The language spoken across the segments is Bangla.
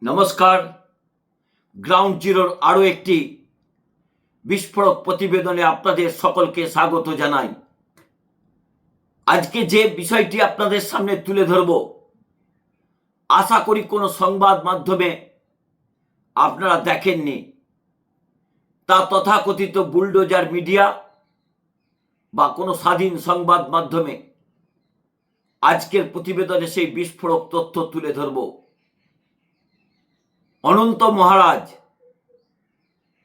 নমস্কার। গ্রাউন্ড জিরোর আরও একটি বিস্ফোরক প্রতিবেদনে আপনাদের সকলকে স্বাগত জানাই। আজকে যে বিষয়টি আপনাদের সামনে তুলে ধরব, আশা করি কোনো সংবাদ মাধ্যমে আপনারা দেখেননি। তা তথাকথিত বুলডোজার মিডিয়া বা কোনো স্বাধীন সংবাদ মাধ্যমে আজকের প্রতিবেদনে সেই বিস্ফোরক তথ্য তুলে ধরব। অনন্ত মহারাজ,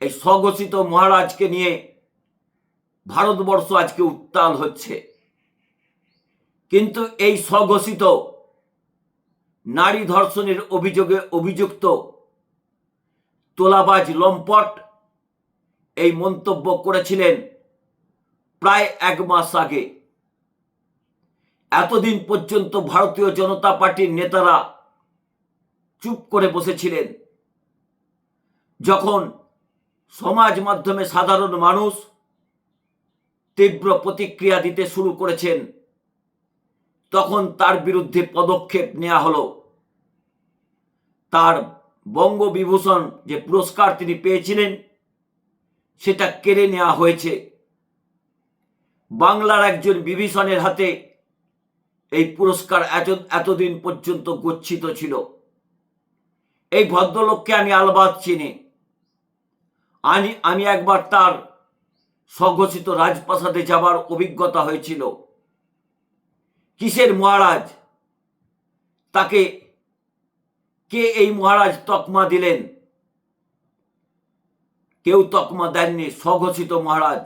এই স্বঘোষিত মহারাজকে নিয়ে ভারতবর্ষ আজকে উত্তাল হচ্ছে। কিন্তু এই স্বঘোষিত নারী ধর্ষণের অভিযোগে অভিযুক্ত তোলাবাজ লম্পট এই মন্তব্য করেছিলেন প্রায় 1 মাস আগে। এতদিন পর্যন্ত ভারতীয় জনতা পার্টির নেতারা চুপ করে বসেছিলেন। যখন সমাজ মাধ্যমে সাধারণ মানুষ তীব্র প্রতিক্রিয়া দিতে শুরু করেছেন, তখন তার বিরুদ্ধে পদক্ষেপ নেওয়া হলো। তার বঙ্গবিভূষণ যে পুরস্কার তিনি পেয়েছিলেন, সেটা কেড়ে নেওয়া হয়েছে। বাংলার একজন বিভীষণের হাতে এই পুরস্কার এতদিন পর্যন্ত গচ্ছিত ছিল। এই ভদ্রলোককে আমি আলবাত চিনি। আমি একবার তার স্বঘোষিত রাজপ্রাসাদে যাবার অভিজ্ঞতা হয়েছিল। কিসের মহারাজ? তাকে কে এই মহারাজ তকমা দিলেন? কেউ তকমা দেননি। স্বঘোষিত মহারাজ।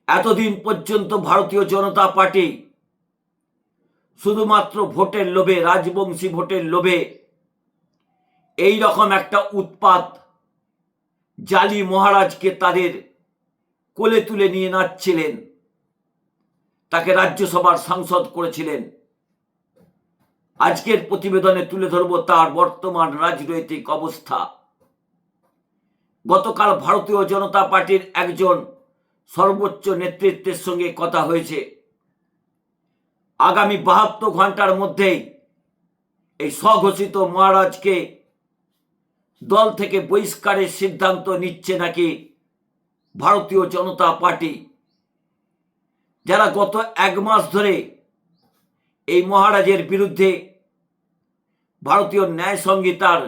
এতদিন পর্যন্ত ভারতীয় জনতা পার্টি শুধুমাত্র ভোটের লোভে, রাজবংশী ভোটের লোভে এই রকম একটা উৎপাত জালি মহারাজকে তাদের কোলে তুলে নিয়ে নাচছিলেন। তাকে রাজ্যসভার সাংসদ করেছিলেন। আজকের প্রতিবেদনে তুলে ধরব তার বর্তমান রাজনৈতিক অবস্থা। গতকাল ভারতীয় জনতা পার্টির একজন সর্বোচ্চ নেতৃত্বের সঙ্গে কথা হয়েছে। আগামী 72 ঘন্টার মধ্যেই এই স্বঘোষিত মহারাজকে দল থেকে বহিষ্কারের সিদ্ধান্ত নিচ্ছে নাকি ভারতীয় জনতা পার্টি, যারা গত 1 মাস ধরে এই মহারাজের বিরুদ্ধে ভারতীয় ন্যায় সংহিতার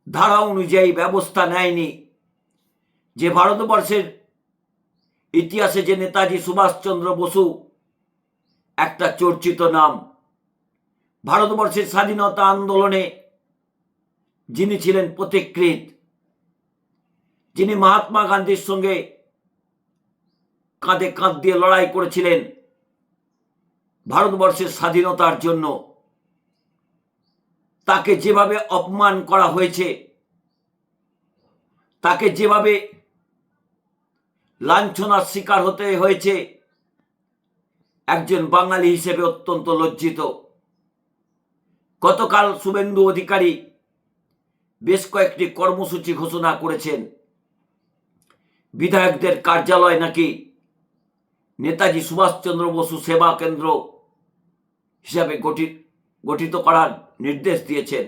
ধারা অনুযায়ী ব্যবস্থা নেয়নি। যে ভারতবর্ষের ইতিহাসে যে নেতাজি সুভাষচন্দ্র বসু একটা চর্চিত নাম, ভারতবর্ষের স্বাধীনতা আন্দোলনে যিনি ছিলেন পথিকৃৎ, যিনি মহাত্মা গান্ধীর সঙ্গে কাঁধে কাঁধ দিয়ে লড়াই করেছিলেন ভারতবর্ষের স্বাধীনতার জন্য, তাকে যেভাবে অপমান করা হয়েছে, তাকে যেভাবে লাঞ্ছনার শিকার হতে হয়েছে, একজন বাঙালি হিসেবে অত্যন্ত লজ্জিত। গতকাল শুভেন্দু অধিকারী বেশ কয়েকটি কর্মসূচি ঘোষণা করেছেন। বিধায়কদের কার্যালয় নাকি নেতাজি সুভাষচন্দ্র বসু সেবা কেন্দ্র হিসাবে গঠিত করার নির্দেশ দিয়েছেন।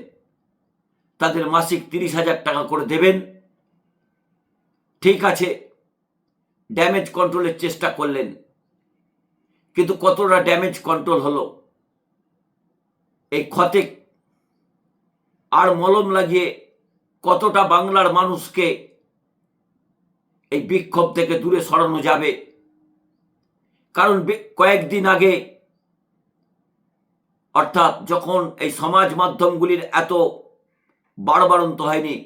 তাদের মাসিক 30,000 টাকা করে দেবেন। ঠিক আছে, ড্যামেজ কন্ট্রোলের চেষ্টা করলেন, কিন্তু কতটা ড্যামেজ কন্ট্রোল হলো? এই ক্ষতে আর মলম লাগিয়ে কতটা বাংলার মানুষকে এই বিক্ষোভ থেকে দূরে সরানো যাবে? কারণ কয়েকদিন আগে, অর্থাৎ যখন এই সমাজ মাধ্যমগুলির এত বাড়বাড়ন্ত হয়নি,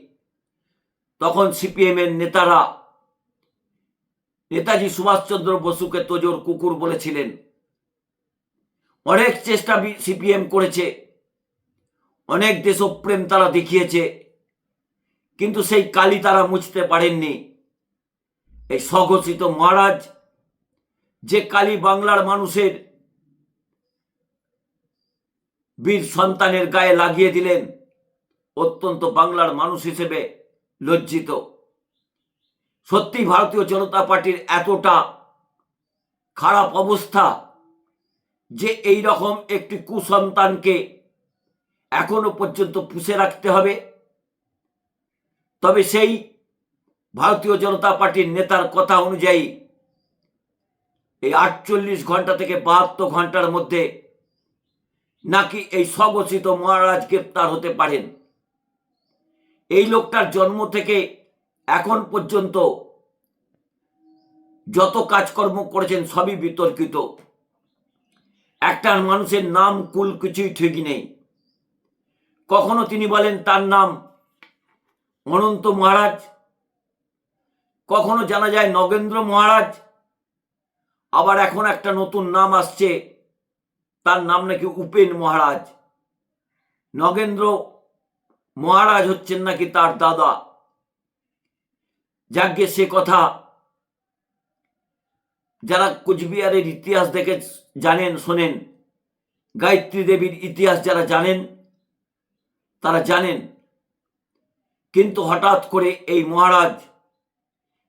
তখন সিপিএমের নেতারা নেতাজি সুভাষচন্দ্র বসুকে তোজোর কুকুর বলেছিলেন। অনেক চেষ্টা সিপিএম করেছে, অনেক দেশপ্রেম তারা দেখিয়েছে, কিন্তু সেই কালি তারা মুছতে পারেননি। এই স্বঘোষিত মহারাজ যে কালি বাংলার মানুষের বীর সন্তানের গায়ে লাগিয়ে দিলেন, অত্যন্ত বাংলার মানুষ হিসেবে লজ্জিত। সত্যি ভারতীয় জনতা পার্টির এতটা খারাপ অবস্থা যে এই রকম একটি কুসন্তানকে এখনো পর্যন্ত পুষে রাখতে হবে। তবে সেই ভারতীয় জনতা পার্টির নেতার কথা অনুযায়ী এই 48 ঘন্টা থেকে 72 ঘন্টার মধ্যে নাকি এই স্বঘোষিত মহারাজ গ্রেপ্তার হতে পারেন। এই লোকটার জন্ম থেকে এখন পর্যন্ত যত কাজকর্ম করেছেন সবই বিতর্কিত। একটা মানুষের নাম কুল কিছুই ঠিক নেই। কখনো তিনি বলেন তার নাম অনন্ত মহারাজ, কখনো জানা যায় নগেন্দ্র মহারাজ, আবার এখন একটা নতুন নাম আসছে, তার নাম নাকি উপেন মহারাজ। নগেন্দ্র মহারাজ হচ্ছেন নাকি তার দাদা। যাকে সে কথা যারা কোচবিহারের ইতিহাস দেখে জানেন শোনেন, গায়ত্রী দেবীর ইতিহাস যারা জানেন তারা জানেন। কিন্তু হঠাৎ করে এই মহারাজ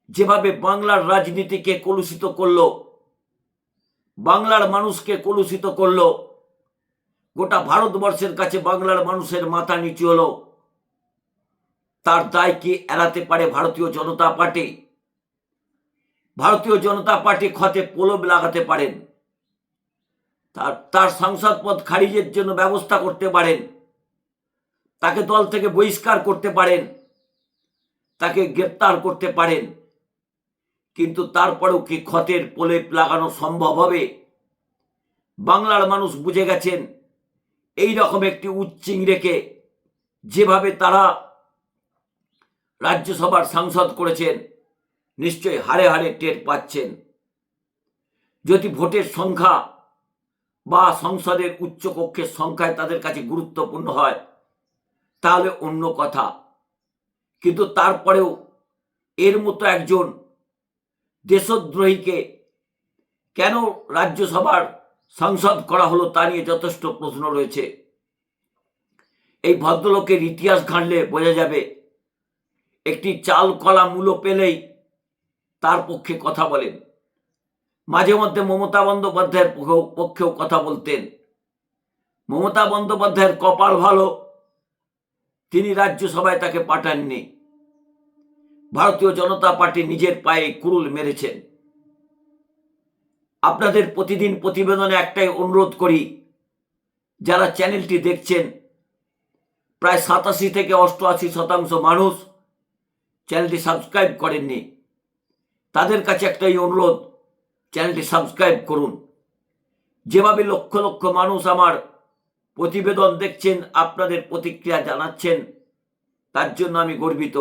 যেভাবে বাংলার রাজনীতিকে কলুষিত করলো, বাংলার মানুষকে কলুষিত করলো, গোটা ভারতবর্ষের কাছে বাংলার মানুষের মাথা নিচু হলো, তার দায় কি এড়াতে পারে ভারতীয় জনতা পার্টি? ভারতীয় জনতা পার্টি ক্ষতে প্রলোভ লাগাতে পারেন, তার সংসদ পদ খারিজের জন্য ব্যবস্থা করতে পারেন, তাকে দল থেকে বহিষ্কার করতে পারেন, তাকে গ্রেপ্তার করতে পারেন। কিন্তু তারপরেও কি ক্ষতের প্রলেপ লাগানো সম্ভব হবে? বাংলার মানুষ বুঝে গেছেন এই রকম একটি উচ্চিংড়েকে যেভাবে তারা রাজ্যসভার সাংসদ করেছেন, নিশ্চয়ই হাড়ে হাড়ে টের পাচ্ছেন। যদি ভোটের সংখ্যা বা সংসদের উচ্চকক্ষের সংখ্যায় তাদের কাছে গুরুত্বপূর্ণ হয় তাহলে অন্য কথা। কিন্তু তারপরেও এর মতো একজন দেশদ্রোহীকে কেন রাজ্যসভার সাংসদ করা হলো তা নিয়ে যথেষ্ট প্রশ্ন রয়েছে। এই ভদ্রলোকের ইতিহাস ঘাঁটলে বোঝা যাবে, একটি চাল কলা মূলো পেলেই তার পক্ষে কথা বলেন। মাঝে মধ্যে মমতা বন্দ্যোপাধ্যায়ের পক্ষেও কথা বলতেন। মমতা বন্দ্যোপাধ্যায়ের কপাল ভালো, তিনি রাজ্যসভায় তাকে পাঠাননি। ভারতীয় জনতা পার্টি নিজের পায়ে কুড়ুল মেরেছেন। আপনাদের প্রতিদিন প্রতিবেদনে একটাই অনুরোধ করি, যারা চ্যানেলটি দেখছেন প্রায় 87 থেকে 88% মানুষ চ্যানেলটি সাবস্ক্রাইব করেননি। তাদের কাছে একটাই অনুরোধ, চ্যানেলটি সাবস্ক্রাইব করুন। যেভাবে লক্ষ লক্ষ মানুষ আমার প্রতিবেদন দেখছেন, আপনাদের প্রতিক্রিয়া জানাচ্ছেন, তার জন্য আমি গর্বিত।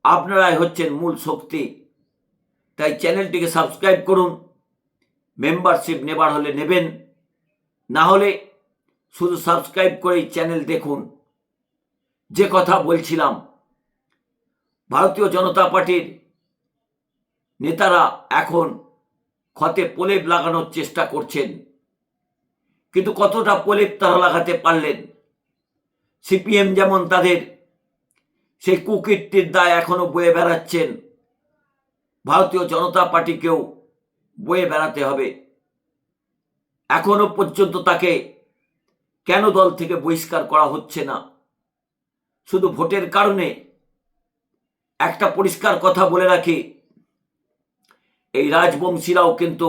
আপনারাই হচ্ছেন মূল শক্তি। তাই চ্যানেলটিকে সাবস্ক্রাইব করুন। মেম্বারশিপ নেবার হলে নেবেন, না হলে শুধু সাবস্ক্রাইব করেই চ্যানেল দেখুন। যে কথা বলছিলাম, ভারতীয় জনতা পার্টির নেতারা এখন ক্ষতে প্রলেপ লাগানোর চেষ্টা করছেন, কিন্তু কতটা প্রলেপ তারা লাগাতে পারলেন? সিপিএম যেমন তাদের সেই কুকীর্তির দায় এখনো বয়ে বেড়াচ্ছেন, ভারতীয় জনতা পার্টিকেও বয়ে বেড়াতে হবে। এখনো পর্যন্ত তাকে কেন দল থেকে বহিষ্কার করা হচ্ছে না? শুধু ভোটের কারণে? একটা পরিষ্কার কথা বলে রাখি, এই রাজবংশীরাও কিন্তু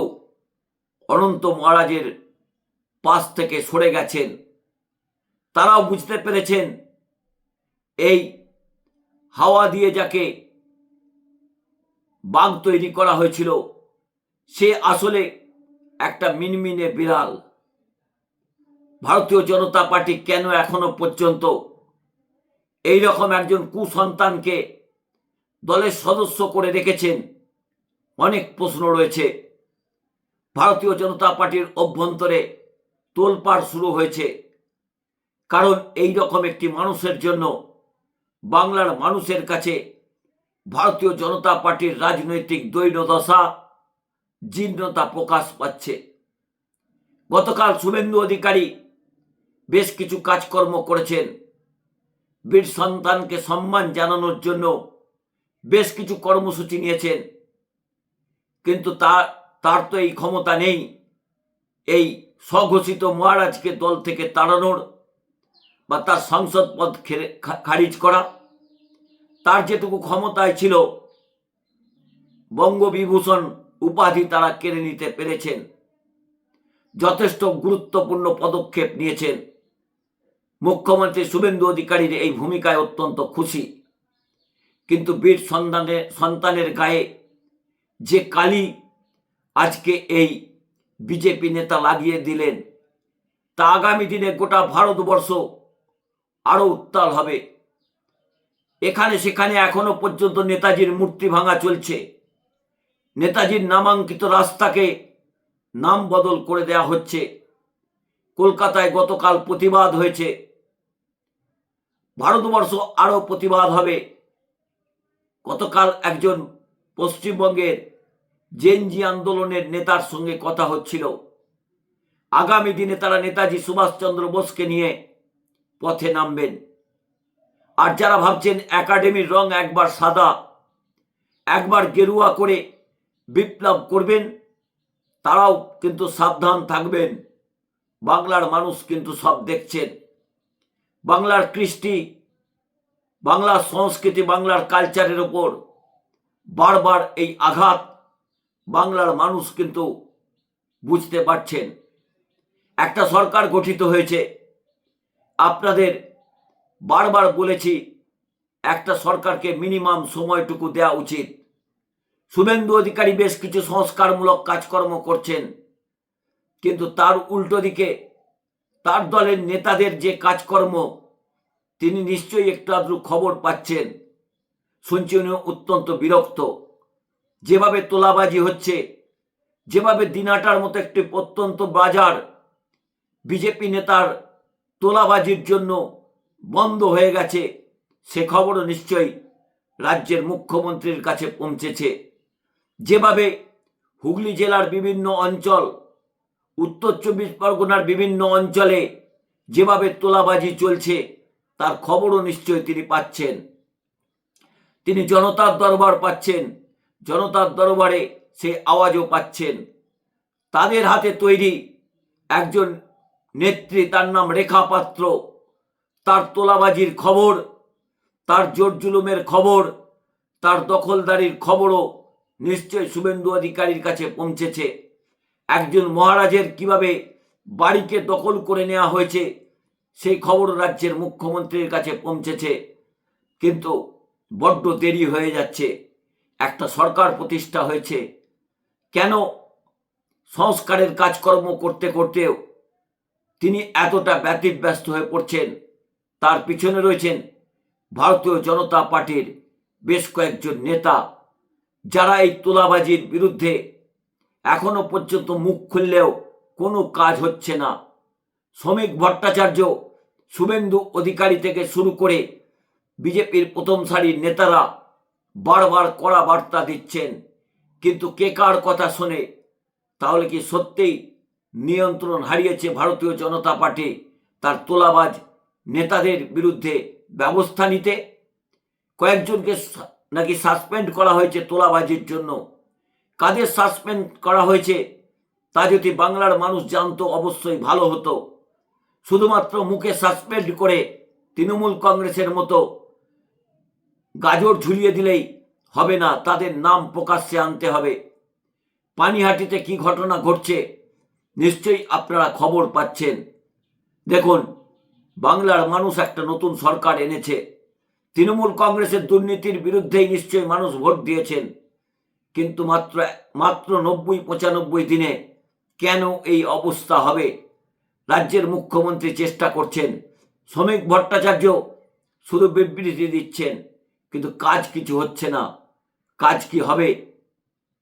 অনন্ত মহারাজের পাশ থেকে সরে গেছেন। তারাও বুঝতে পেরেছেন এই হাওয়া দিয়ে যাকে বাঘ তৈরি করা হয়েছিল সে আসলে একটা মিনমিনে বিড়াল। ভারতীয় জনতা পার্টি কেন এখনো পর্যন্ত এই রকম একজন কুসন্তানকে দলের সদস্য করে রেখেছেন? অনেক প্রশ্ন রয়েছে। ভারতীয় জনতা পার্টির অভ্যন্তরে তোলপাড় শুরু হয়েছে, কারণ এই রকম একটি মানুষের জন্য বাংলার মানুষের কাছে ভারতীয় জনতা পার্টির রাজনৈতিক দৈন্যদশা, জীর্ণতা প্রকাশ পাচ্ছে। গতকাল শুভেন্দু অধিকারী বেশ কিছু কাজকর্ম করেছেন। বীর সন্তানকে সম্মান জানানোর জন্য বেশ কিছু কর্মসূচি নিয়েছেন, কিন্তু তার তো এই ক্ষমতা নেই এই স্বঘোষিত মহারাজকে দল থেকে তাড়ানোর, বা তার সংসদ পদ খারিজ করা, তার যেটুকু ক্ষমতায় ছিল বঙ্গবিভূষণ উপাধি তারা কেড়ে নিতে পেরেছেন। যথেষ্ট গুরুত্বপূর্ণ পদক্ষেপ নিয়েছেন। মুখ্যমন্ত্রী শুভেন্দু অধিকারীর এই ভূমিকায় অত্যন্ত খুশি। কিন্তু বীর সন্তানের গায়ে যে কালি আজকে এই বিজেপি নেতা লাগিয়ে দিলেন, তা আগামী দিনে গোটা ভারতবর্ষ আরো উত্তাল হবে। এখানে সেখানে এখনো পর্যন্ত নেতাজির মূর্তি ভাঙা চলছে। নেতাজির নামাঙ্কিত রাস্তাকে নাম বদল করে দেওয়া হচ্ছে। কলকাতায় গতকাল প্রতিবাদ হয়েছে, ভারতবর্ষ আরো প্রতিবাদ হবে। গতকাল একজন পশ্চিমবঙ্গের জেনজি আন্দোলনের নেতার সঙ্গে কথা হচ্ছিল। আগামী দিনে তারা নেতাজি সুভাষচন্দ্র বোসকে নিয়ে পথে নামবেন। আর যারা ভাবছেন একাডেমির রং একবার সাদা একবার গেরুয়া করে বিপ্লব করবেন, তারাও কিন্তু সাবধান থাকবেন। বাংলার মানুষ কিন্তু সব দেখছেন। বাংলার কৃষ্টি, বাংলার সংস্কৃতি, বাংলার কালচারের ওপর বারবার এই আঘাত বাংলার মানুষ কিন্তু বুঝতে পারছেন। একটা সরকার গঠিত হয়েছে, আপনাদের বারবার বলেছি একটা সরকারকে মিনিমাম সময়টুকু দেওয়া উচিত। শুভেন্দু অধিকারী বেশ কিছু সংস্কারমূলক কাজকর্ম করছেন, কিন্তু তার উল্টো দিকে তার দলের নেতাদের যে কাজকর্ম, তিনি নিশ্চয়ই একটু আধটু খবর পাচ্ছেন। শুনছি উনি অত্যন্ত বিরক্ত। যেভাবে তোলাবাজি হচ্ছে, যেভাবে দিনাটার মতো একটি প্রত্যন্ত বাজার বিজেপি নেতার তোলাবাজির জন্য বন্ধ হয়ে গেছে, সে খবরও নিশ্চয়ই রাজ্যের মুখ্যমন্ত্রীর কাছে পৌঁছেছে। যেভাবে হুগলি জেলার বিভিন্ন অঞ্চল, উত্তর চব্বিশ পরগনার বিভিন্ন অঞ্চলে যেভাবে তোলাবাজি চলছে, তার খবরও নিশ্চয়ই তিনি পাচ্ছেন। তিনি জনতার দরবার পাচ্ছেন, জনতার দরবারে সে আওয়াজও পাচ্ছেন। তাদের হাতে তৈরি একজন নেত্রী, তার নাম রেখা পাত্র, তার তোলাবাজির খবর, তার জোর জুলুমের খবর, তার দখলদারির খবরও নিশ্চয় শুভেন্দু অধিকারীর কাছে পৌঁছেছে। একজন মহারাজের কিভাবে বাড়িকে দখল করে নেওয়া হয়েছে, সেই খবর রাজ্যের মুখ্যমন্ত্রীর কাছে পৌঁছেছে। কিন্তু বড্ড দেরি হয়ে যাচ্ছে। একটা সরকার প্রতিষ্ঠা হয়েছে, কেন সংস্কারের কাজকর্ম করতে করতেও তিনি এতটা ব্যতিব্যস্ত হয়ে পড়ছেন? তার পিছনে রয়েছেন ভারতীয় জনতা পার্টির বেশ কয়েকজন নেতা, যারা এই তোলাবাজির বিরুদ্ধে এখনো পর্যন্ত মুখ খুললেও কোনো কাজ হচ্ছে না। শ্রমিক ভট্টাচার্য, শুভেন্দু অধিকারী থেকে শুরু করে বিজেপির প্রথম সারির নেতারা বারবার কড়া বার্তা দিচ্ছেন, কিন্তু কে কার কথা শোনে? তাহলে কি সত্যিই নিয়ন্ত্রণ হারিয়েছে ভারতীয় জনতা পার্টি তার তোলাবাজ নেতাদের বিরুদ্ধে ব্যবস্থা নিতে? কয়েকজনকে নাকি সাসপেন্ড করা হয়েছে তোলাবাজির জন্য। কাদের সাসপেন্ড করা হয়েছে তা যদি বাংলার মানুষ জানতো অবশ্যই ভালো হতো। শুধুমাত্র মুখে সাসপেন্ড করে তৃণমূল কংগ্রেসের মতো গাজর ঝুলিয়ে দিলেই হবে না, তাদের নাম প্রকাশ্যে আনতে হবে। পানিহাটিতে কি ঘটনা ঘটছে নিশ্চয়ই আপনারা খবর পাচ্ছেন। দেখুন, বাংলার মানুষ একটা নতুন সরকার এনেছে। তৃণমূল কংগ্রেসের দুর্নীতির বিরুদ্ধেই নিশ্চয়ই মানুষ ভোট দিয়েছেন, কিন্তু মাত্র 90-95 দিনে কেন এই অবস্থা হবে? রাজ্যের মুখ্যমন্ত্রী চেষ্টা করছেন, শ্রমিক ভট্টাচার্য শুধু বিবৃতি দিচ্ছেন, কিন্তু কাজ কিছু হচ্ছে না। কাজ কি হবে?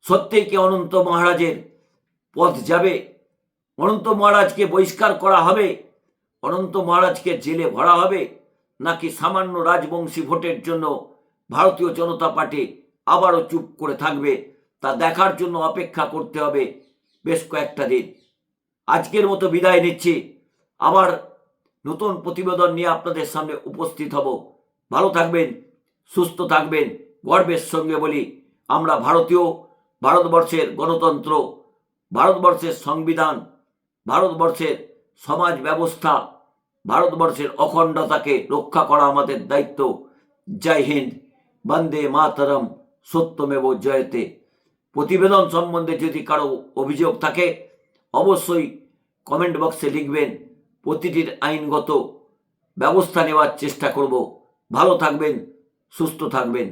সত্যিই কি অনন্ত মহারাজের পথ যাবে? অনন্ত মহারাজকে বহিষ্কার করা হবে? অনন্ত মহারাজকে জেলে ভরা হবে? নাকি সামান্য রাজবংশী ভোটের জন্য ভারতীয় জনতা পার্টি আবারও চুপ করে থাকবে? তা দেখার জন্য অপেক্ষা করতে হবে বেশ কয়েকটা দিন। আজকের মতো বিদায় নিচ্ছি। আবার নতুন প্রতিবেদন নিয়ে আপনাদের সামনে উপস্থিত হব। ভালো থাকবেন, সুস্থ থাকবেন। গর্বের সঙ্গে বলি, আমরা ভারতীয়, ভারতবর্ষের গণতন্ত্র, ভারতবর্ষের সংবিধান, ভারতবর্ষের সমাজ ব্যবস্থা ভারতবর্ষের অখণ্ডতাকে রক্ষা করা আমাদের দায়িত্ব। জয় হিন্দ, বন্দে মাতরম, সত্যমেব জয়তে। প্রতিবেদন সম্বন্ধে যদি কারো অভিযোগ থাকে অবশ্যই কমেন্ট বক্সে লিখবেন। প্রতিটির আইনগত ব্যবস্থা নেওয়ার চেষ্টা করব। ভালো থাকবেন, সুস্থ থাকবেন।